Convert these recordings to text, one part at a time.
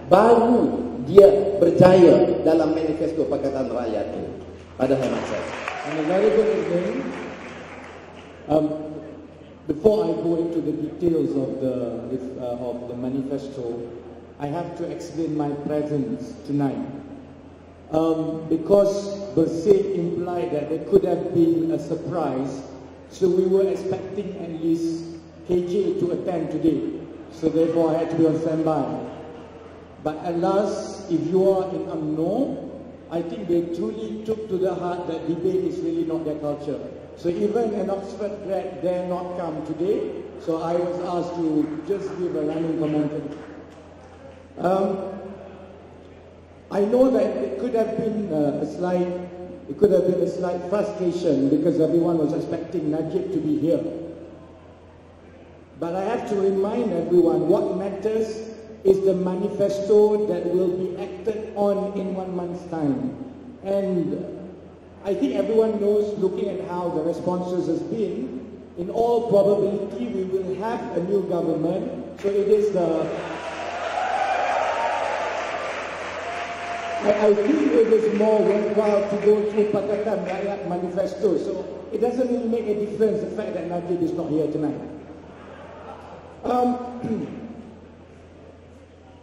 baru dia berjaya dalam manifesto Pakatan Rakyat ini. Pada hemat saya. And a very good evening. Before I go into the details of the manifesto, I have to explain my presence tonight. Because BERSIH implied that there could have been a surprise, so we were expecting at least KJ to attend today. So therefore I had to be on standby. But alas, if you are in UMNO, I think they truly took to the heart that debate is really not their culture. So even an Oxford grad dare not come today, so I was asked to just give a running commentary. I know that it could have been a slight frustration because everyone was expecting Najib to be here. But I have to remind everyone what matters is the manifesto that will be acted on in 1 month's time. And I think everyone knows, looking at how the responses has been, in all probability we will have a new government. So it is I think it is more worthwhile to go through Pakatan Rakyat manifesto. So it doesn't really make a difference the fact that Najib is not here tonight.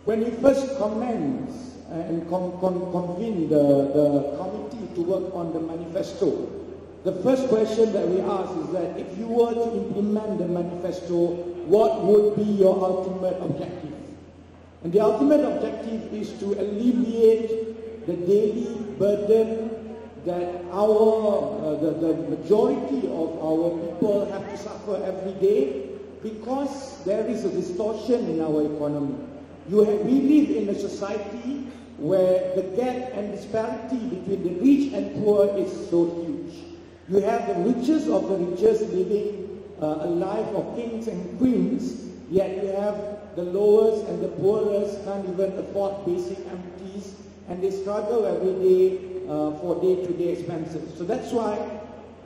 When we first commenced and convened the committee to work on the manifesto, the first question that we asked is that if you were to implement the manifesto, what would be your ultimate objective? And the ultimate objective is to alleviate the daily burden that the majority of our people have to suffer every day because there is a distortion in our economy. We live in a society where the gap and disparity between the rich and poor is so huge. You have the richest of the richest living a life of kings and queens, yet you have the lowest and the poorest can't even afford basic amenities, and they struggle every day for day-to-day expenses. So that's why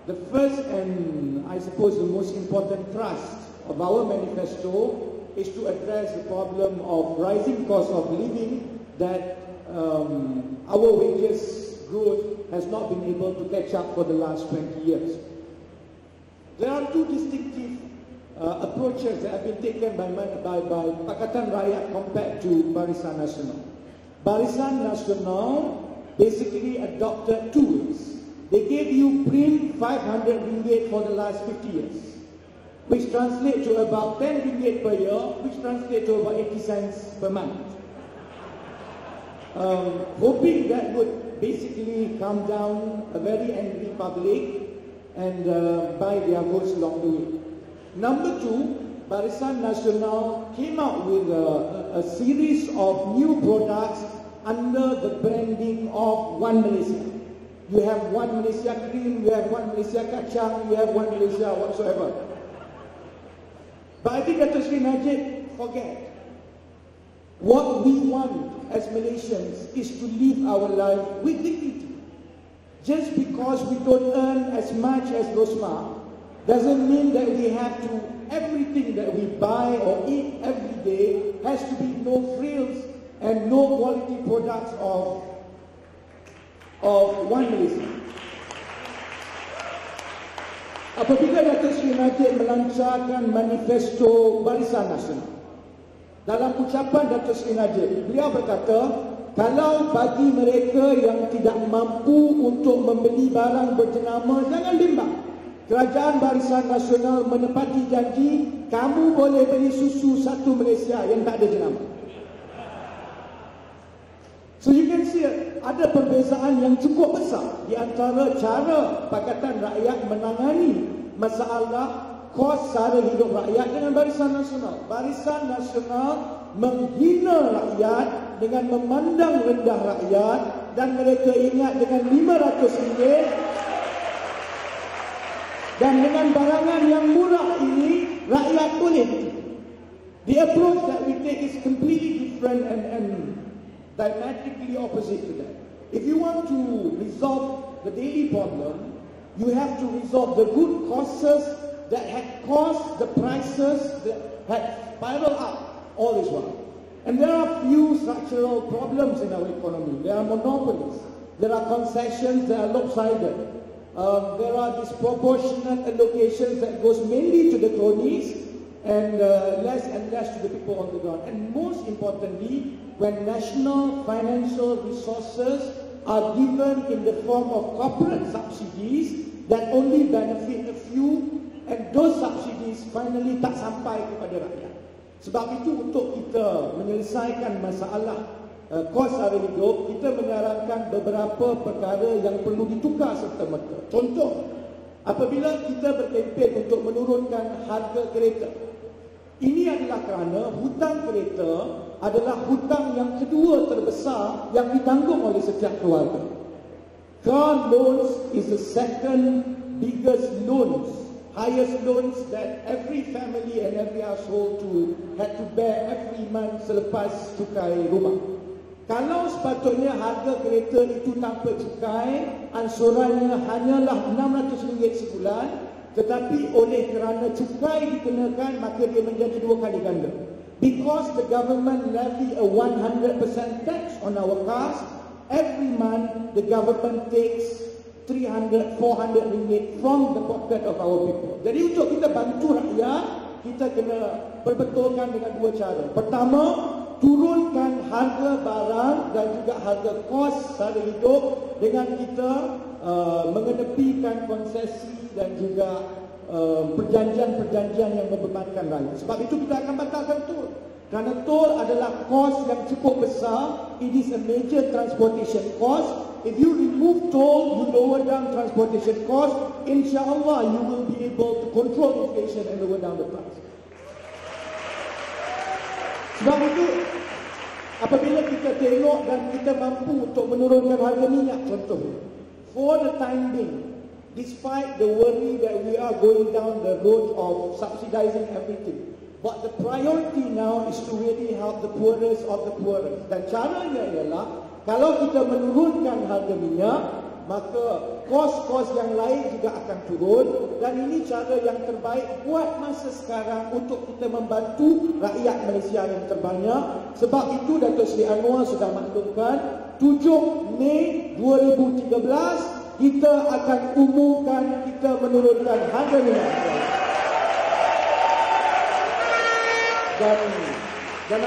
the first and I suppose the most important thrust of our manifesto is to address the problem of rising cost of living that our wages growth has not been able to catch up for the last 20 years. There are two distinctive approaches that have been taken by Pakatan Rakyat compared to Barisan Nasional. Barisan Nasional basically adopted two ways. They gave you prim 500 ringgit for the last 50 years, which translates to about 10 ringgit per year, which translates to about 80 cents per month. Hoping that would basically calm down a very angry public and buy their votes along the way. Number two, Barisan Nasional came out with a series of new products under the branding of One Malaysia. You have One Malaysia Cream, you have One Malaysia Kacang, you have One Malaysia whatsoever. But I think Dato' Sri Najib forget. What we want as Malaysians is to live our life with dignity. Just because we don't earn as much as Rosmah doesn't mean that we have to, everything that we buy or eat every day has to be no frills and no quality products of One Malaysia. Apabila Dato' Sri Najib melancarkan manifesto Barisan Nasional, dalam ucapan Dato' Sri Najib, beliau berkata, kalau bagi mereka yang tidak mampu untuk membeli barang berjenama, jangan bimbang. Kerajaan Barisan Nasional menepati janji, kamu boleh beli susu satu Malaysia yang tak ada jenama. So you can see ada perbezaan yang cukup besar di antara cara Pakatan Rakyat menangani masalah kos sara hidup rakyat dengan Barisan Nasional. Barisan Nasional menghina rakyat dengan memandang rendah rakyat, dan mereka ingat dengan 500 ringgit dan dengan barangan yang murah ini rakyat boleh. The approach that we take is completely different and diametrically opposite to that. If you want to resolve the daily problem, you have to resolve the root causes that had caused the prices that had spiraled up all this while. And there are few structural problems in our economy. There are monopolies, there are concessions that are lopsided, there are disproportionate allocations that goes mainly to the cronies and less to the people on the ground. And most importantly, when national financial resources are given in the form of corporate subsidies that only benefit a few, and those subsidies finally tak sampai kepada rakyat. Sebab itu untuk kita menyelesaikan masalah kos sara hidup, kita menyarankan beberapa perkara yang perlu ditukar serta-merta. Contoh, apabila kita berkempen untuk menurunkan harga kereta, ini adalah kerana hutang kereta adalah hutang yang kedua terbesar yang ditanggung oleh setiap keluarga. Car loans is the second biggest loans, highest loans that every family and every household had to bear every month selepas cukai rumah. Kalau sepatutnya harga kereta itu tanpa cukai, ansurannya hanyalah RM600 sebulan, tetapi oleh kerana cukai dikenakan, maka dia menjadi 2 kali ganda. Because the government levy a 100% tax on our cars, every month the government takes 300, 400 ringgit from the pocket of our people. Jadi untuk kita bantu rakyat, kita kena perbetulkan dengan 2 cara. Pertama, turunkan harga barang dan juga harga kos sara hidup dengan kita mengenepikan konsesi dan juga perjanjian-perjanjian yang membebankan rakyat. Sebab itu kita akan batalkan tol. Kerana tol adalah kos yang cukup besar. It is a major transportation cost. If you remove toll, you lower down transportation cost, insyaAllah you will be able to control inflation and lower down the price. Sebab itu, apabila kita tengok dan kita mampu untuk menurunkan harga minyak, contohnya, for the time being, despite the worry that we are going down the road of subsidizing everything, but the priority now is to really help the poorest of the poorest. Dan caranya ialah, kalau kita menurunkan harga minyak, maka kos-kos yang lain juga akan turun. Dan ini cara yang terbaik buat masa sekarang untuk kita membantu rakyat Malaysia yang terbanyak. Sebab itu Datuk Seri Anwar sudah maklumkan, 7 Mei 2013 kita akan umumkan kita menurunkan harga minyak. Dan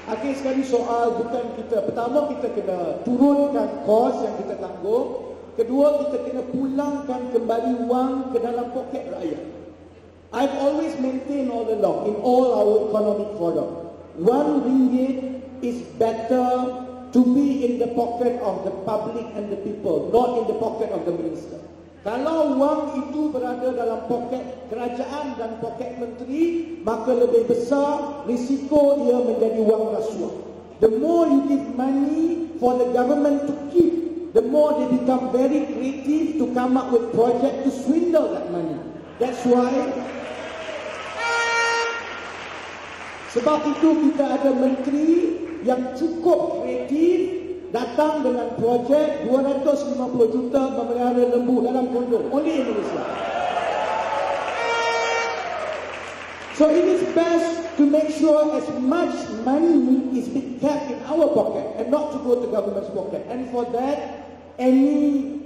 akhir sekali soal bukan kita. Pertama, kita kena turunkan kos yang kita tanggung. Kedua, kita kena pulangkan kembali wang ke dalam poket rakyat. I've always maintained all along in all our economic forum, RM1 is better to be in the pocket of the public and the people, not in the pocket of the minister. Kalau wang itu berada dalam poket kerajaan dan poket menteri, maka lebih besar risiko ia menjadi wang rasuah. The more you give money for the government to keep, the more they become very creative to come up with project to swindle that money. That's why, sebab itu kita ada menteri yang cukup kreatif, datang dengan projek 250 juta memelihara lembu dalam kondo, only in Malaysia. So it is best to make sure as much money is being kept in our pocket and not to go to government's pocket. And for that, any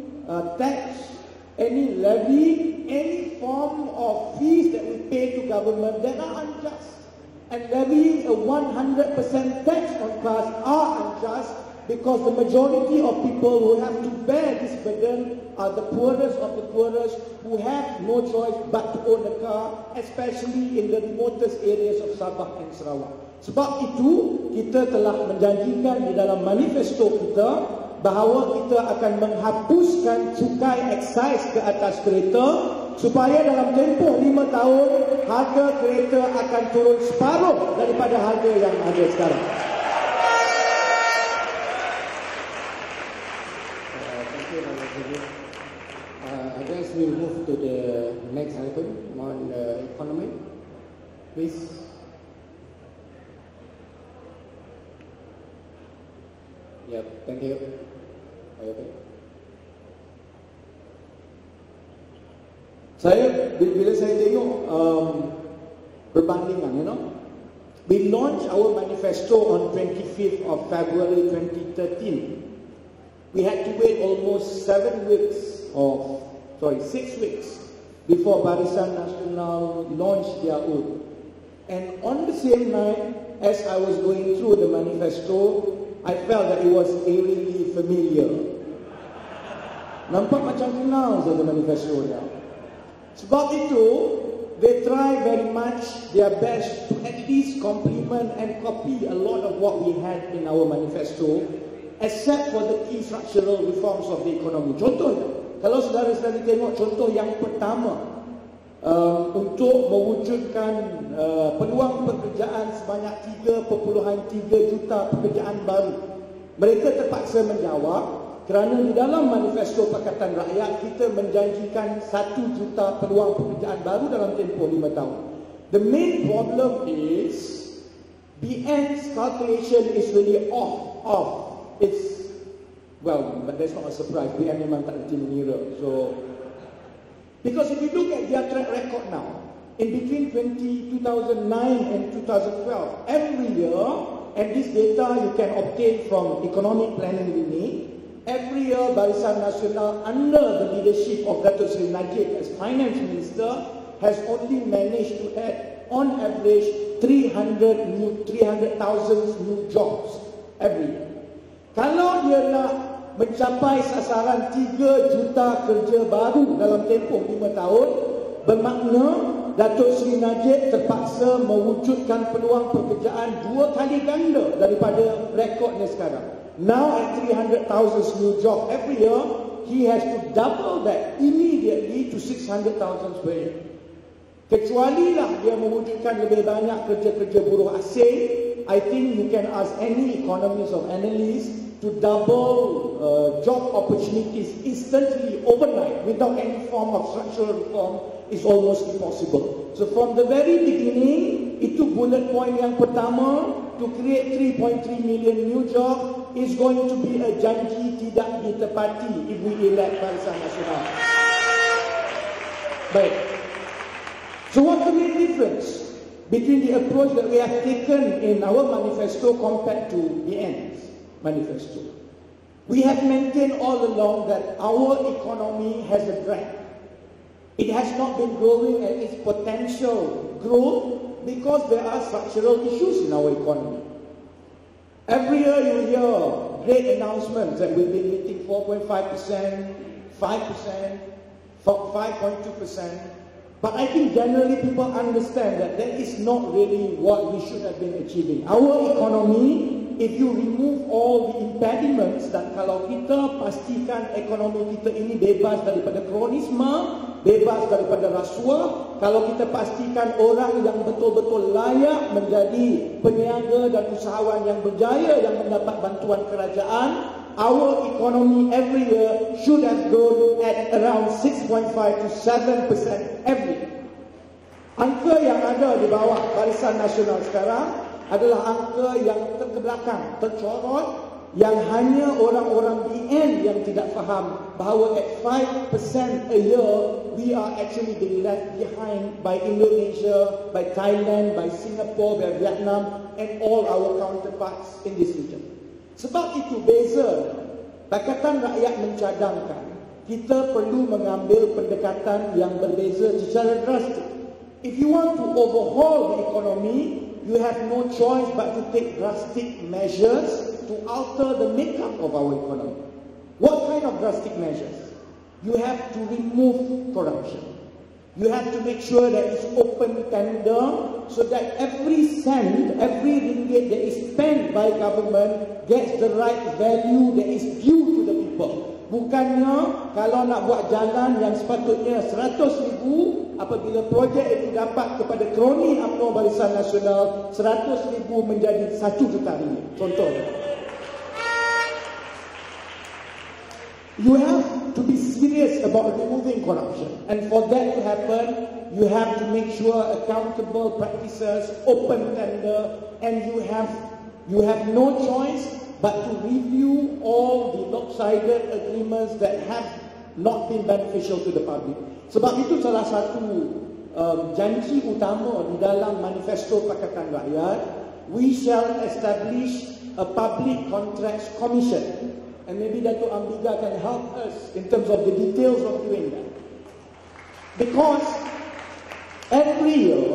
tax, any levy, any form of fees that we pay to government that are unjust. And levying a 100% tax on cars are unjust, because the majority of people who have to bear this burden are the poorest of the poorest, who have no choice but to own a car, especially in the remotest areas of Sabah and Sarawak. Sebab itu, kita telah menjanjikan di dalam manifesto kita bahawa kita akan menghapuskan cukai excise ke atas kereta, supaya dalam tempoh 5 tahun, harga kereta akan turun separuh daripada harga yang ada sekarang. I guess we'll move to the next item on the economy, please. Yep, thank you. Okay. Bila saya tengok perbandingan, We launched our manifesto on 25th of February 2013. We had to wait almost 6 weeks before Barisan Nasional launched their own. And on the same night, as I was going through the manifesto, I felt that it was eerily familiar. Nampak macam kenal saja manifesto dia. Sebab itu, they try very much their best to at least complement and copy a lot of what we had in our manifesto, except for the key structural reforms of the economy. Contohnya, kalau saudara-saudari tengok contoh yang pertama, untuk mewujudkan peluang pekerjaan sebanyak 3.3 juta pekerjaan baru. Mereka terpaksa menjawab kerana di dalam manifesto Pakatan Rakyat kita menjanjikan 1 juta peluang pekerjaan baru dalam tempoh 5 tahun. The main problem is BN's calculation is really off. It's, well, but that's not a surprise. BN memang tak berhenti mengira. So, because if you look at their track record now, in between 2009 and 2012, every year, and this data you can obtain from economic planning unit, every year Barisan Nasional under the leadership of Datuk Seri Najib as Finance Minister has only managed to add on average 300,000 new jobs every year. Kalau dia nak mencapai sasaran 3 juta kerja baru dalam tempoh 5 tahun, bermakna Datuk Seri Najib terpaksa mewujudkan peluang pekerjaan 2 kali ganda daripada rekodnya sekarang. Now at 300,000 new job every year, he has to double that immediately to 600,000 per year. Kecualilah dia mewujudkan lebih banyak kerja-kerja buruh asing, I think you can ask any economist or analyst to double job opportunities instantly overnight without any form of structural reform is almost impossible. So from the very beginning, itu bullet point yang pertama, to create 3.3 million new job is going to be a janji tidak ditepati if we elect Barisan Nasional. Baik. So what's the main difference between the approach that we have taken in our manifesto compared to BN's manifesto? We have maintained all along that our economy has a drag. It has not been growing at its potential growth because there are structural issues in our economy. Every year you hear great announcements that we've been meeting 4.5%, 5%, 5.2%. But I think generally people understand that that is not really what we should have been achieving. Our economy, if you remove all the impediments, dan kalau kita pastikan ekonomi kita ini bebas daripada kronisme, bebas daripada rasuah, kalau kita pastikan orang yang betul-betul layak menjadi peniaga dan usahawan yang berjaya yang mendapat bantuan kerajaan, our economy every year should have grown at around 6.5 to 7% every year. Angka yang ada di bawah Barisan Nasional sekarang adalah angka yang terbelakang, tercorot, yang hanya orang-orang BN yang tidak faham bahawa at 5% a year we are actually being left behind by Indonesia, by Thailand, by Singapore, by Vietnam and all our counterparts in this region. Sebab itu beza Pakatan Rakyat mencadangkan kita perlu mengambil pendekatan yang berbeza secara drastik. If you want to overhaul the economy, you have no choice but to take drastic measures to alter the makeup of our economy. What kind of drastic measures? You have to remove corruption. You have to make sure that it's open tender so that every cent, every ringgit that is spent by government gets the right value that is due to the people. Bukannya kalau nak buat jalan yang sepatutnya 100,000, apabila projek itu dapat kepada kroni UMNO Barisan Nasional, 100,000 menjadi 1 juta ringgit. Contohnya. You have to be serious about removing corruption. And for that to happen, you have to make sure accountable practices, open tender, and you have no choice but to review all the lopsided agreements that have not been beneficial to the public. Sebab itu salah satu janji utama di dalam manifesto Pakatan Rakyat we shall establish a public contracts commission. And maybe Dato' Ambiga can help us in terms of the details of doing that. Because every year,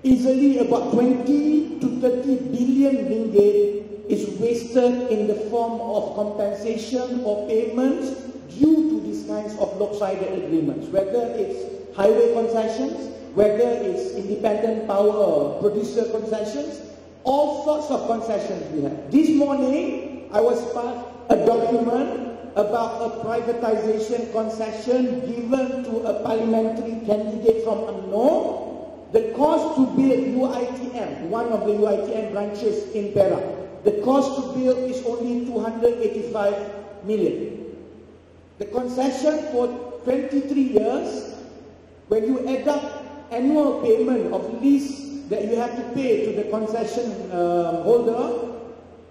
easily about 20 to 30 billion ringgit is wasted in the form of compensation or payments due to these kinds of lopsided agreements, whether it's highway concessions, whether it's independent power producer concessions, all sorts of concessions we have. This morning, I was part a document about a privatization concession given to a parliamentary candidate from UMNO. The cost to build UITM, one of the UITM branches in Perak, the cost to build is only 285 million. The concession for 23 years, when you add up annual payment of lease that you have to pay to the concession holder,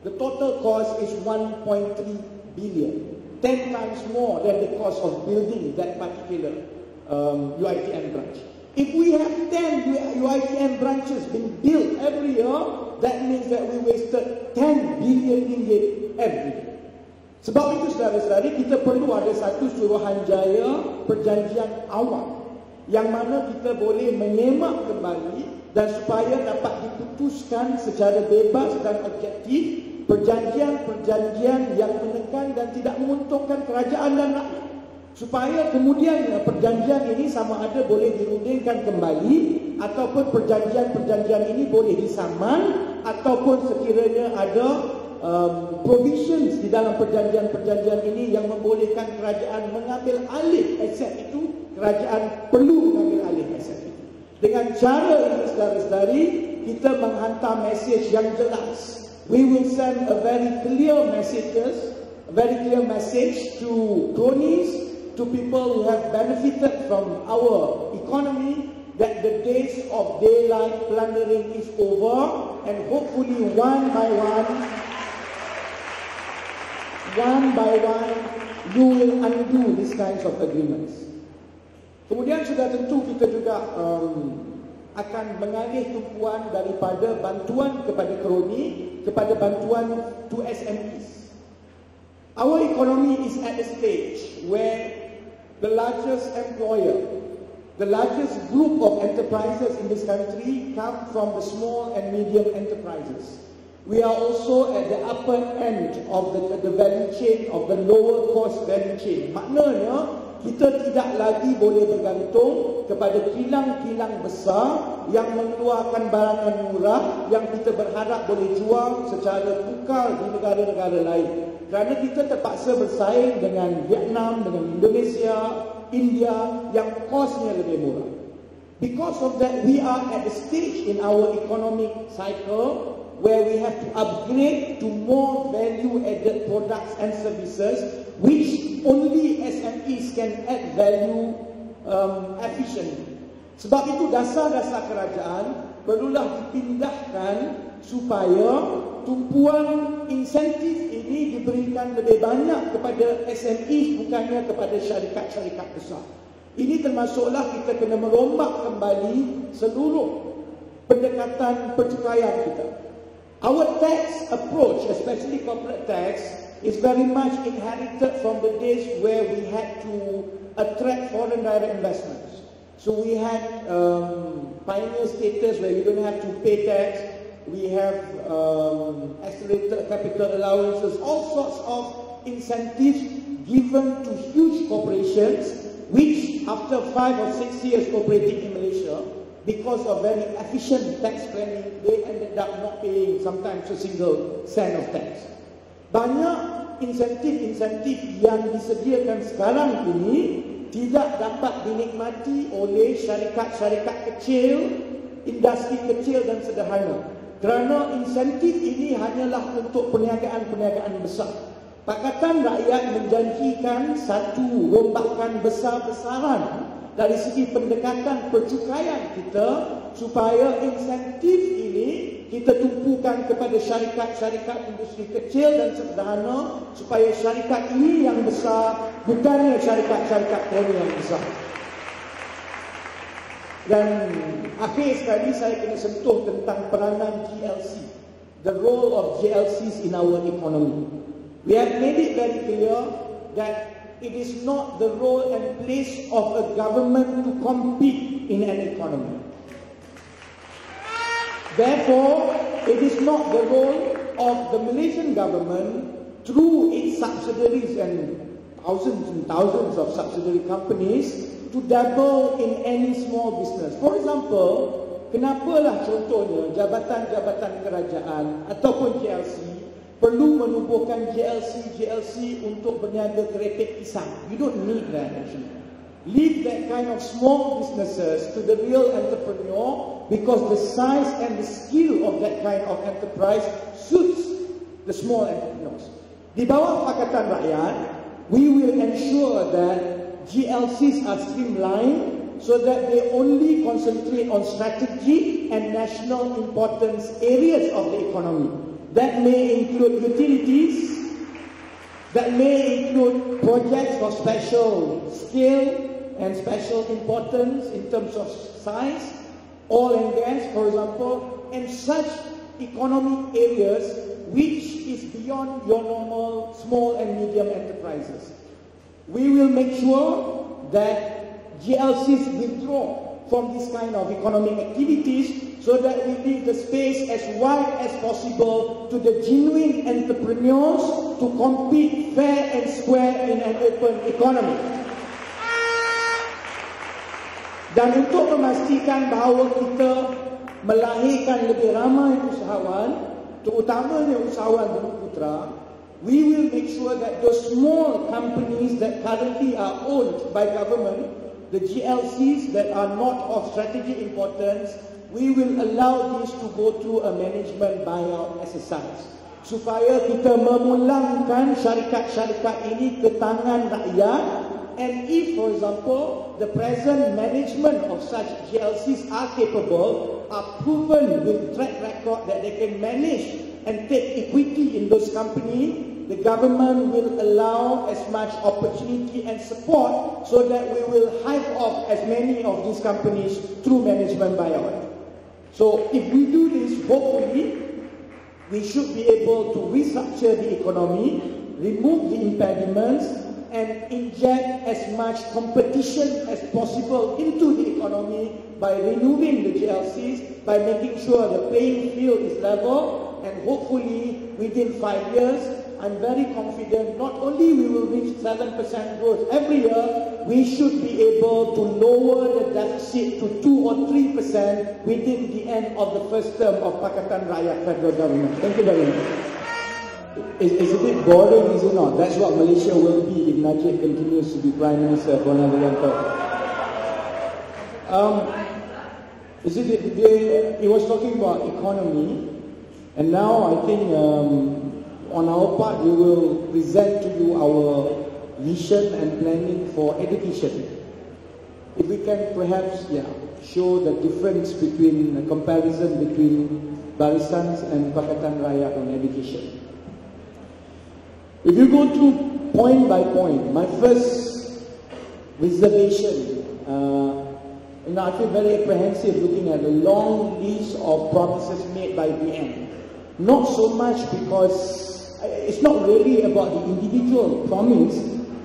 the total cost is 1.3 billion, 10 times more than the cost of building that particular UITM branch. If we have 10 UITM branches being built every year, that means that we wasted 10 billion ringgit every year. Sebab itu saudara-saudari, kita perlu ada satu suruhanjaya perjanjian awal yang mana kita boleh menyemak kembali dan supaya dapat diputuskan secara bebas dan objektif perjanjian-perjanjian yang menekan dan tidak menguntungkan kerajaan dan rakyat, supaya kemudian perjanjian ini sama ada boleh dirundingkan kembali ataupun perjanjian-perjanjian ini boleh disaman ataupun sekiranya ada provisions di dalam perjanjian-perjanjian ini yang membolehkan kerajaan mengambil alih aset itu, kerajaan perlu mengambil alih aset itu. Dengan cara ini saudara-saudari, kita menghantar mesej yang jelas. We will send a very clear message to cronies, to people who have benefited from our economy, that the days of daylight plundering is over, and hopefully one by one, you will undo these kinds of agreements. Kemudian sudah tentu kita juga akan mengalih tumpuan daripada bantuan kepada kroni kepada bantuan to SMEs. Our economy is at a stage where the largest employer, the largest group of enterprises in this country come from the small and medium enterprises. We are also at the upper end of the value chain, of the lower cost value chain. Maknanya, kita tidak lagi boleh bergantung kepada kilang-kilang besar yang mengeluarkan barangan murah yang kita berharap boleh jual secara tukar di negara-negara lain. Kerana kita terpaksa bersaing dengan Vietnam, dengan Indonesia, India yang kosnya lebih murah. Because of that, we are at a stage in our economic cycle where we have to upgrade to more value-added products and services which only SMEs can add value efficiently. Sebab itu dasar-dasar kerajaan perlulah dipindahkan supaya tumpuan insentif ini diberikan lebih banyak kepada SMEs bukannya kepada syarikat-syarikat besar. Ini termasuklah kita kena merombak kembali seluruh pendekatan percukaian kita. Our tax approach, especially corporate tax, is very much inherited from the days where we had to attract foreign direct investments. So we had pioneer status where you don't have to pay tax. We have accelerated capital allowances, all sorts of incentives given to huge corporations, which after 5 or 6 years operating in Malaysia, because of very efficient tax planning, they ended up not paying sometimes a single cent of tax. Banyak insentif-insentif yang disediakan sekarang ini tidak dapat dinikmati oleh syarikat-syarikat kecil, industri kecil dan sederhana. Kerana insentif ini hanyalah untuk perniagaan-perniagaan besar. Pakatan Rakyat menjanjikan satu rombakan besar-besaran dari segi pendekatan percukaian kita supaya insentif ini kita tumpukan kepada syarikat-syarikat industri kecil dan sederhana supaya syarikat ini yang besar bukannya syarikat-syarikat kroni yang besar. Dan akhir sekali saya kena sentuh tentang peranan GLC, the role of GLCs in our economy. We have made it very clear that it is not the role and place of a government to compete in an economy. Therefore, it is not the role of the Malaysian government through its subsidiaries and thousands of subsidiary companies to dabble in any small business. For example, kenapalah contohnya jabatan-jabatan kerajaan ataupun GLC perlu menubuhkan GLC untuk berniaga kerepek pisang? You don't need that actually. Leave that kind of small businesses to the real entrepreneur, because the size and the skill of that kind of enterprise suits the small entrepreneurs. Di bawah Pakatan Rakyat, we will ensure that GLCs are streamlined so that they only concentrate on strategic and national importance areas of the economy. That may include utilities, that may include projects of special scale and special importance in terms of size, oil and gas, for example, and such economic areas which is beyond your normal small and medium enterprises. We will make sure that GLCs withdraw from this kind of economic activities so that we leave the space as wide as possible to the genuine entrepreneurs to compete fair and square in an open economy. Dan untuk memastikan bahawa kita melahirkan lebih ramai usahawan, terutamanya usahawan Bumi-Putra, we will make sure that those small companies that currently are owned by government, the GLCs that are not of strategic importance, we will allow these to go through a management buyout exercise supaya kita memulangkan syarikat-syarikat ini ke tangan rakyat. And if, for example, the present management of such GLCs are capable, are proven with track record that they can manage and take equity in those companies, the government will allow as much opportunity and support so that we will hive off as many of these companies through management buyout. So if we do this, hopefully, we should be able to restructure the economy, remove the impediments, and inject as much competition as possible into the economy by removing the GLCs, by making sure the playing field is level, and hopefully within 5 years, I'm very confident not only we will reach 7% growth every year, we should be able to lower the deficit to 2 or 3% within the end of the first term of Pakatan Rakyat Federal Government. Thank you very much. It's a bit boring, is it not? That's what Malaysia will be if Najib continues to be Prime Minister for another long term. He was talking about economy, and now I think on our part we will present to you our vision and planning for education. If we can perhaps show the difference between, the comparison between Barisan and Pakatan Rakyat on education. If you go through point by point, my first reservation, I feel very apprehensive looking at the long list of promises made by BN. Not so much because it's not really about the individual promise,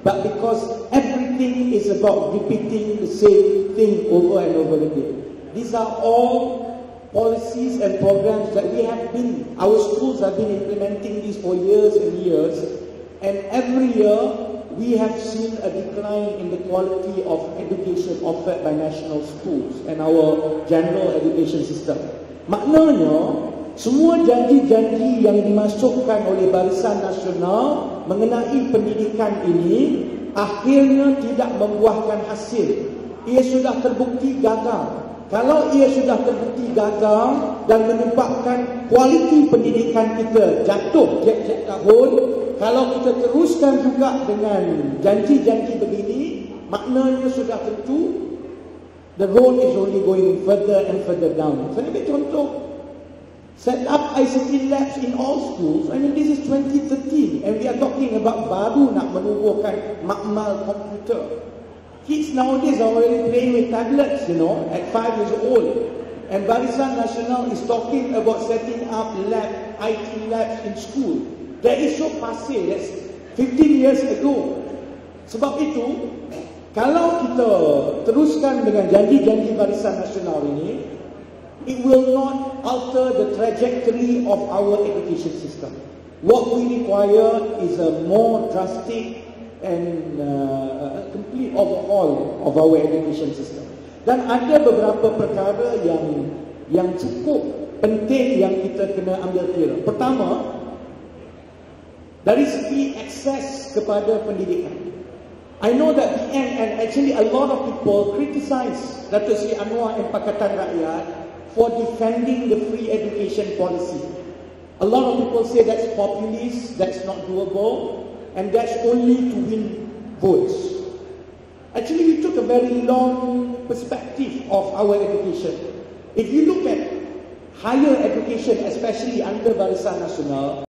but because everything is about repeating the same thing over and over again. These are all policies and programs that our schools have been implementing these for years and years. And every year, we have seen a decline in the quality of education offered by national schools and our general education system. Maknanya, semua janji-janji yang dimasukkan oleh Barisan Nasional mengenai pendidikan ini akhirnya tidak membuahkan hasil. Ia sudah terbukti gagal. Kalau ia sudah terbukti gagal dan menyebabkan kualiti pendidikan kita jatuh tiap-tiap tahun, kalau kita teruskan juga dengan janji-janji begini, maknanya sudah tentu the road is only going further and further down. Saya ambil contoh, set up ICT labs in all schools. I mean, this is 2013 and we are talking about baru nak menubuhkan makmal komputer. Kids nowadays are already playing with tablets, you know, at 5 years old. And Barisan Nasional is talking about setting up IT labs in school. That is so passe, that's 15 years ago. Sebab itu, kalau kita teruskan dengan janji-janji Barisan Nasional ini, it will not alter the trajectory of our education system. What we require is a more drastic and a complete overhaul of our education system. Dan ada beberapa perkara yang cukup penting yang kita kena ambil kira. Pertama, dari segi akses kepada pendidikan. I know that and actually a lot of people criticize Datuk Seri Anwar and Pakatan Rakyat for defending the free education policy. A lot of people say that's populist, that's not doable, and that's only to win votes. Actually, we took a very long perspective of our education. If you look at higher education, especially under Barisan Nasional,